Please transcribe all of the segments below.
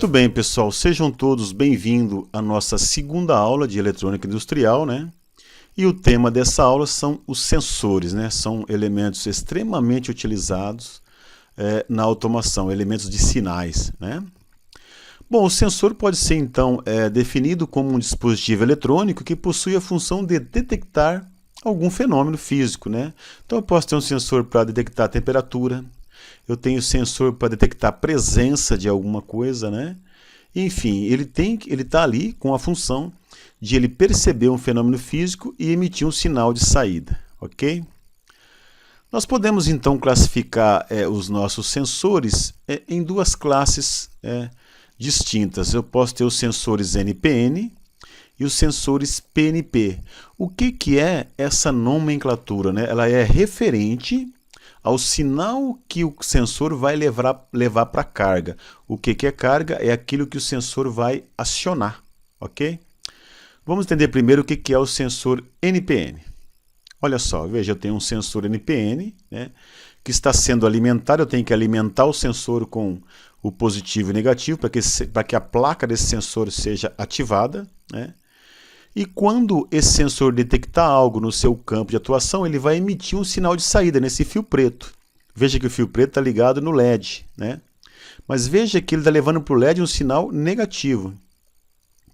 Muito bem, pessoal, sejam todos bem-vindos à nossa segunda aula de eletrônica industrial, né? E o tema dessa aula são os sensores, né? São elementos extremamente utilizados na automação, elementos de sinais, né? Bom, o sensor pode ser então definido como um dispositivo eletrônico que possui a função de detectar algum fenômeno físico, né? Então eu posso ter um sensor para detectar a temperatura, eu tenho sensor para detectar a presença de alguma coisa, né? Enfim, ele está ali com a função de ele perceber um fenômeno físico e emitir um sinal de saída, ok? Nós podemos então classificar os nossos sensores em duas classes distintas. Eu posso ter os sensores NPN e os sensores PNP. O que é essa nomenclatura, né? Ela é referente ao sinal que o sensor vai levar para a carga. O que é carga? É aquilo que o sensor vai acionar, ok? Vamos entender primeiro o que é o sensor NPN. Olha só, veja, eu tenho um sensor NPN, né, que está sendo alimentado, eu tenho que alimentar o sensor com o positivo e negativo para que a placa desse sensor seja ativada, né? E quando esse sensor detectar algo no seu campo de atuação, ele vai emitir um sinal de saída nesse fio preto. Veja que o fio preto está ligado no LED, né? Mas veja que ele está levando para o LED um sinal negativo,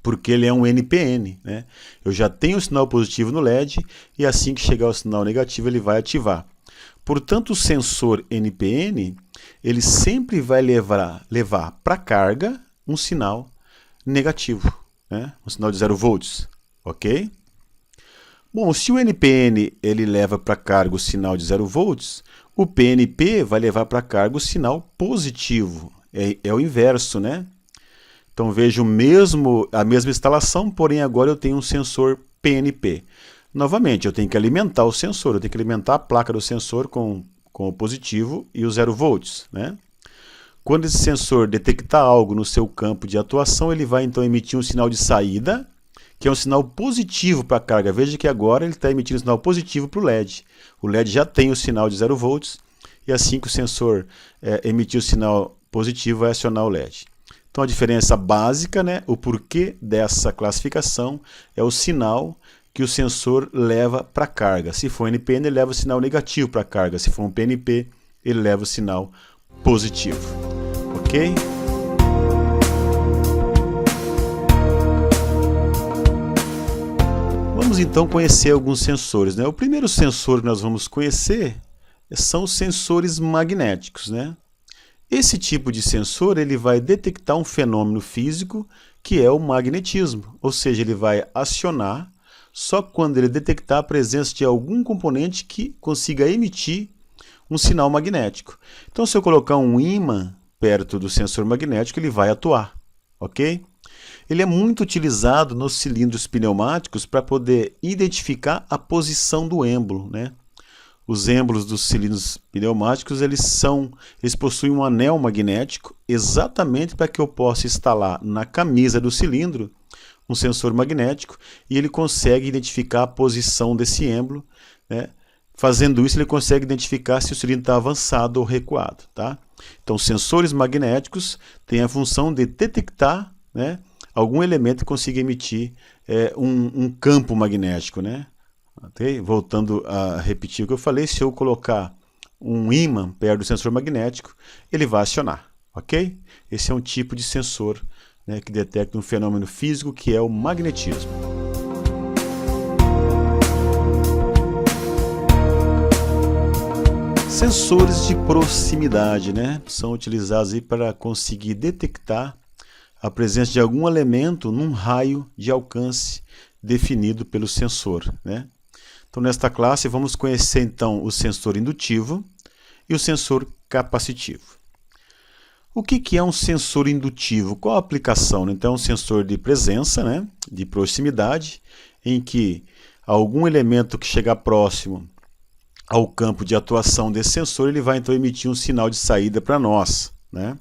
porque ele é um NPN, né? Eu já tenho o sinal positivo no LED e assim que chegar o sinal negativo ele vai ativar. Portanto, o sensor NPN ele sempre vai levar para a carga um sinal negativo, né? Um sinal de 0 volts. Ok? Bom, se o NPN ele leva para carga o sinal de 0 volts, o PNP vai levar para carga o sinal positivo. É o inverso, né? Então veja a mesma instalação, porém agora eu tenho um sensor PNP. Novamente, eu tenho que alimentar o sensor, eu tenho que alimentar a placa do sensor com o positivo e o 0 volts, né? Quando esse sensor detectar algo no seu campo de atuação, ele vai então emitir um sinal de saída, que é um sinal positivo para a carga. Veja que agora ele está emitindo um sinal positivo para o LED. O LED já tem o sinal de 0 volts, e assim que o sensor emitir o sinal positivo, vai acionar o LED. Então a diferença básica, né, o porquê dessa classificação, é o sinal que o sensor leva para a carga. Se for NPN, ele leva o sinal negativo para a carga. Se for um PNP, ele leva o sinal positivo. Ok? Vamos então conhecer alguns sensores, né? O primeiro sensor que nós vamos conhecer são os sensores magnéticos, né? Esse tipo de sensor ele vai detectar um fenômeno físico que é o magnetismo, ou seja, ele vai acionar só quando ele detectar a presença de algum componente que consiga emitir um sinal magnético. Então, se eu colocar um ímã perto do sensor magnético, ele vai atuar, ok? Ele é muito utilizado nos cilindros pneumáticos para poder identificar a posição do êmbolo, né? Os êmbolos dos cilindros pneumáticos eles possuem um anel magnético exatamente para que eu possa instalar na camisa do cilindro um sensor magnético e ele consegue identificar a posição desse êmbolo, né? Fazendo isso, ele consegue identificar se o cilindro está avançado ou recuado, tá? Então, sensores magnéticos têm a função de detectar, né, algum elemento que consiga emitir um campo magnético, né? Okay? Voltando a repetir o que eu falei, se eu colocar um ímã perto do sensor magnético, ele vai acionar, ok? Esse é um tipo de sensor, né, que detecta um fenômeno físico que é o magnetismo. Sensores de proximidade, né, são utilizados aí para conseguir detectar a presença de algum elemento num raio de alcance definido pelo sensor, né? Então, nesta classe, vamos conhecer então o sensor indutivo e o sensor capacitivo. O que é um sensor indutivo? Qual a aplicação? Então, é um sensor de presença, né, de proximidade, em que algum elemento que chegar próximo ao campo de atuação desse sensor, ele vai então emitir um sinal de saída para nós, né?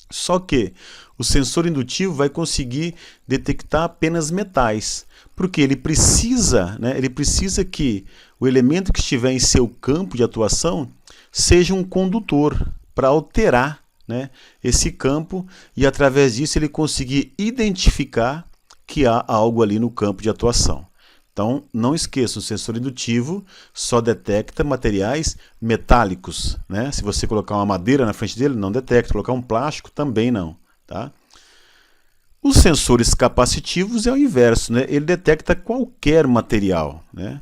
Só que o sensor indutivo vai conseguir detectar apenas metais, porque ele precisa que o elemento que estiver em seu campo de atuação seja um condutor para alterar né, esse campo e através disso ele conseguir identificar que há algo ali no campo de atuação. Então, não esqueça, o sensor indutivo só detecta materiais metálicos, né? Se você colocar uma madeira na frente dele, não detecta. Colocar um plástico, também não, tá? Os sensores capacitivos é o inverso, né? Ele detecta qualquer material, né?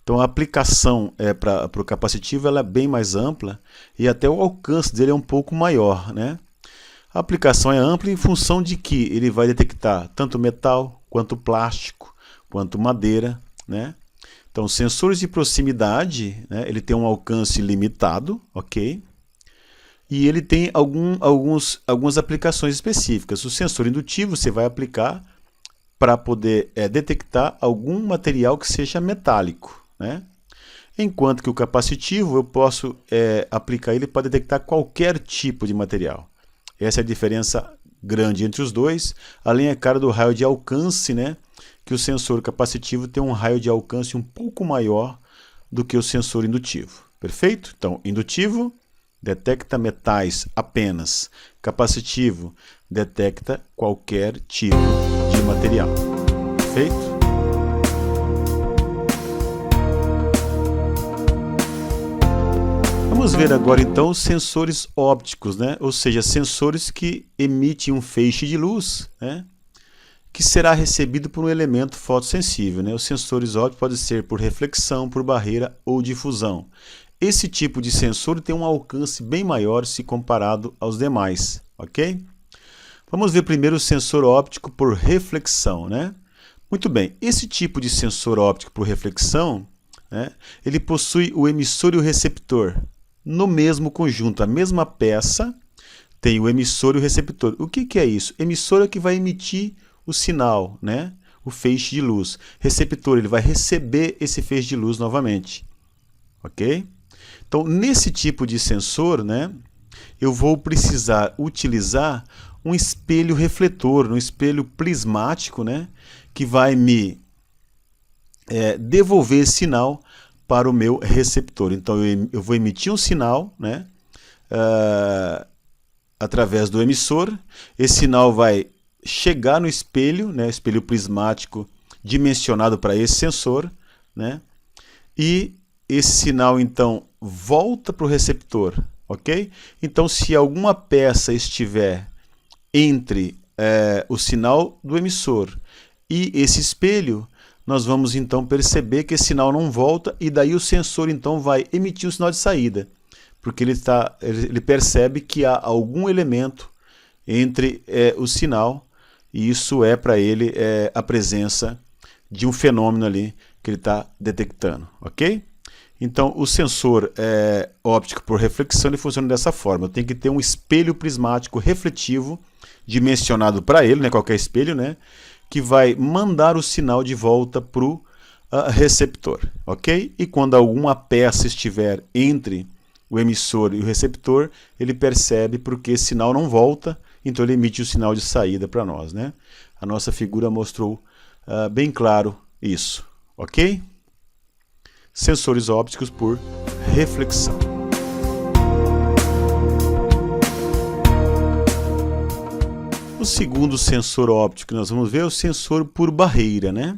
Então, a aplicação para o capacitivo ela é bem mais ampla e até o alcance dele é um pouco maior, né? A aplicação é ampla em função de que ele vai detectar tanto metal, quanto plástico, quanto madeira, né? Então, sensores de proximidade, né, ele tem um alcance limitado, ok? E ele tem algumas aplicações específicas. O sensor indutivo você vai aplicar para poder detectar algum material que seja metálico, né? Enquanto que o capacitivo eu posso aplicar ele para detectar qualquer tipo de material. Essa é a diferença grande entre os dois, além, é claro, do raio de alcance, né? Que o sensor capacitivo tem um raio de alcance um pouco maior do que o sensor indutivo. Perfeito? Então, indutivo detecta metais apenas. Capacitivo detecta qualquer tipo de material. Perfeito? Vamos ver agora então os sensores ópticos, né? Ou seja, sensores que emitem um feixe de luz, né? Que será recebido por um elemento fotossensível, né? Os sensores ópticos podem ser por reflexão, por barreira ou difusão. Esse tipo de sensor tem um alcance bem maior se comparado aos demais, ok? Vamos ver primeiro o sensor óptico por reflexão, né? Muito bem, esse tipo de sensor óptico por reflexão, né, ele possui o emissor e o receptor no mesmo conjunto, a mesma peça tem o emissor e o receptor. O que é isso? Emissor é o que vai emitir o sinal, né? O feixe de luz. Receptor, ele vai receber esse feixe de luz novamente. Ok? Então, nesse tipo de sensor, né, eu vou precisar utilizar um espelho refletor, um espelho prismático, né, que vai me devolver esse sinal para o meu receptor. Então, eu vou emitir um sinal, né, através do emissor. Esse sinal vai chegar no espelho, né, espelho prismático dimensionado para esse sensor, né, e esse sinal então volta para o receptor, ok? Então, se alguma peça estiver entre o sinal do emissor e esse espelho, nós vamos então perceber que esse sinal não volta e daí o sensor então vai emitir um sinal de saída, porque ele percebe que há algum elemento entre o sinal e isso é para ele a presença de um fenômeno ali que ele está detectando, ok? Então, o sensor óptico por reflexão ele funciona dessa forma. Eu tenho que ter um espelho prismático refletivo dimensionado para ele, né, qualquer espelho, né, que vai mandar o sinal de volta para o receptor, ok? E quando alguma peça estiver entre o emissor e o receptor, ele percebe porque esse sinal não volta, então ele emite o sinal de saída para nós, né? A nossa figura mostrou bem claro isso, ok? Sensores ópticos por reflexão. O segundo sensor óptico que nós vamos ver é o sensor por barreira, né?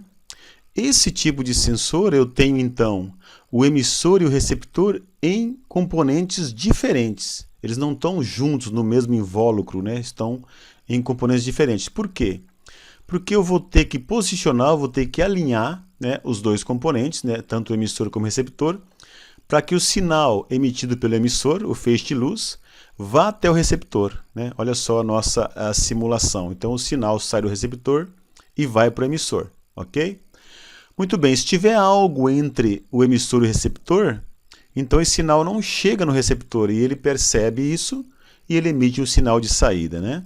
Esse tipo de sensor eu tenho então o emissor e o receptor em componentes diferentes. Eles não estão juntos no mesmo invólucro, né? Estão em componentes diferentes. Por quê? Porque eu vou ter que posicionar, eu vou ter que alinhar, né, os dois componentes, né, tanto o emissor como o receptor, para que o sinal emitido pelo emissor, o feixe de luz, vá até o receptor, né? Olha só a nossa simulação. Então o sinal sai do receptor e vai para o emissor, ok? Muito bem, se tiver algo entre o emissor e o receptor, então esse sinal não chega no receptor e ele percebe isso e ele emite um sinal de saída, né?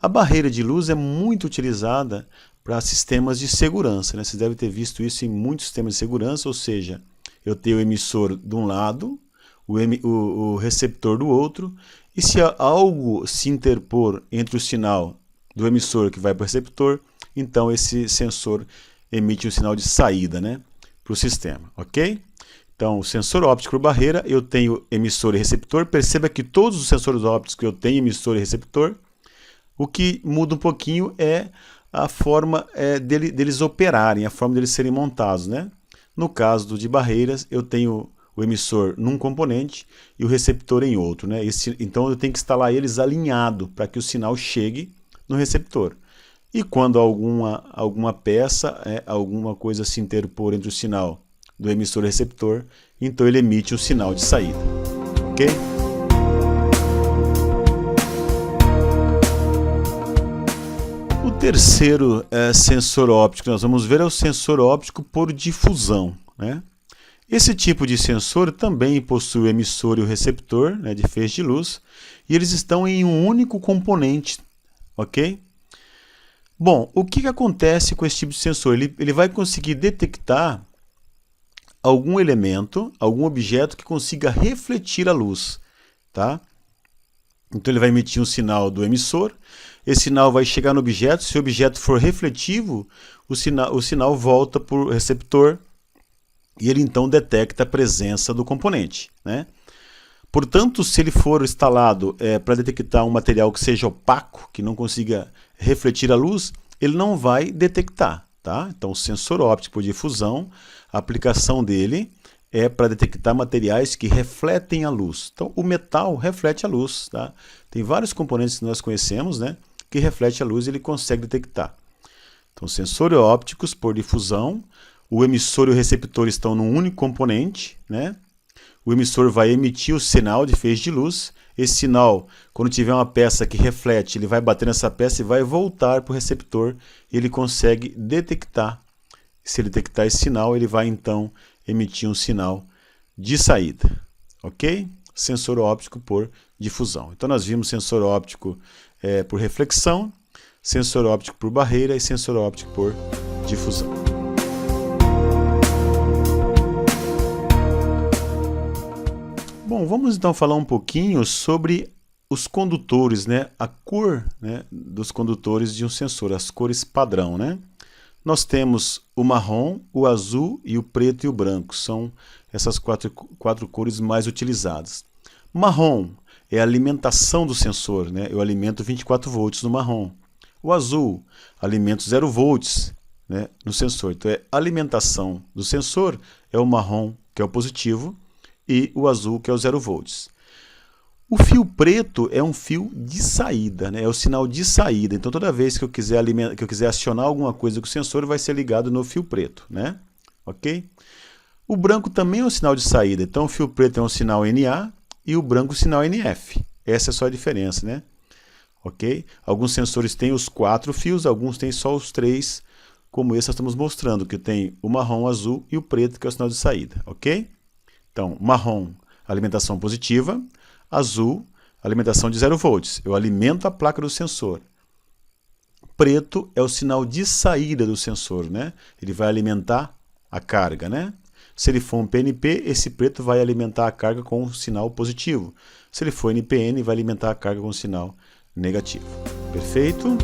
A barreira de luz é muito utilizada para sistemas de segurança, né? Você deve ter visto isso em muitos sistemas de segurança, ou seja, eu tenho o emissor de um lado, o receptor do outro, e se algo se interpor entre o sinal do emissor que vai para o receptor, então esse sensor emite um sinal de saída, né, para o sistema, ok? Então, o sensor óptico por barreira, eu tenho emissor e receptor. Perceba que todos os sensores ópticos que eu tenho emissor e receptor, o que muda um pouquinho é a forma deles operarem, a forma deles serem montados, né? No caso de barreiras, eu tenho o emissor num componente e o receptor em outro, né? Então eu tenho que instalar eles alinhado para que o sinal chegue no receptor. E quando alguma peça, alguma coisa se interpor entre o sinal do emissor e receptor, então ele emite o sinal de saída, ok? O terceiro sensor óptico que nós vamos ver é o sensor óptico por difusão, né? Esse tipo de sensor também possui o emissor e o receptor, né, de feixe de luz, e eles estão em um único componente, ok? Bom, o que acontece com esse tipo de sensor? Ele vai conseguir detectar algum elemento, algum objeto que consiga refletir a luz, tá? Então ele vai emitir um sinal do emissor, esse sinal vai chegar no objeto, se o objeto for refletivo, o sinal volta para o receptor e ele então detecta a presença do componente, né? Portanto, se ele for instalado para detectar um material que seja opaco, que não consiga refletir a luz, ele não vai detectar, tá? Então, o sensor óptico por difusão, a aplicação dele é para detectar materiais que refletem a luz. Então, o metal reflete a luz, tá? Tem vários componentes que nós conhecemos, né, que refletem a luz e ele consegue detectar. Então, sensores ópticos por difusão, o emissor e o receptor estão num único componente, né? O emissor vai emitir o sinal de feixe de luz. Esse sinal, quando tiver uma peça que reflete, ele vai bater nessa peça e vai voltar para o receptor. E ele consegue detectar. Se ele detectar esse sinal, ele vai então emitir um sinal de saída. Ok? Sensor óptico por difusão. Então nós vimos sensor óptico por reflexão, sensor óptico por barreira e sensor óptico por difusão. Bom, vamos então falar um pouquinho sobre os condutores, né? A cor, né, dos condutores de um sensor, as cores padrão, né? Nós temos o marrom, o azul e o preto e o branco. São essas quatro cores mais utilizadas. Marrom é a alimentação do sensor, né? Eu alimento 24 volts no marrom. O azul, alimento 0 volts, né, no sensor. Então, a alimentação do sensor é o marrom, que é o positivo, e o azul, que é o 0 volts. O fio preto é um fio de saída, né? É o sinal de saída. Então, toda vez que eu quiser acionar alguma coisa com o sensor, vai ser ligado no fio preto, né? Ok? O branco também é um sinal de saída. Então, o fio preto é um sinal NA e o branco o sinal NF. Essa é só a diferença, né? Ok? Alguns sensores têm os 4 fios, alguns têm só os 3, como esse nós estamos mostrando, que tem o marrom, o azul e o preto, que é o sinal de saída, ok? Então, marrom, alimentação positiva, azul, alimentação de 0 volts. Eu alimento a placa do sensor. Preto é o sinal de saída do sensor, né? Ele vai alimentar a carga, né? Se ele for um PNP, esse preto vai alimentar a carga com um sinal positivo. Se ele for NPN, vai alimentar a carga com um sinal negativo. Perfeito?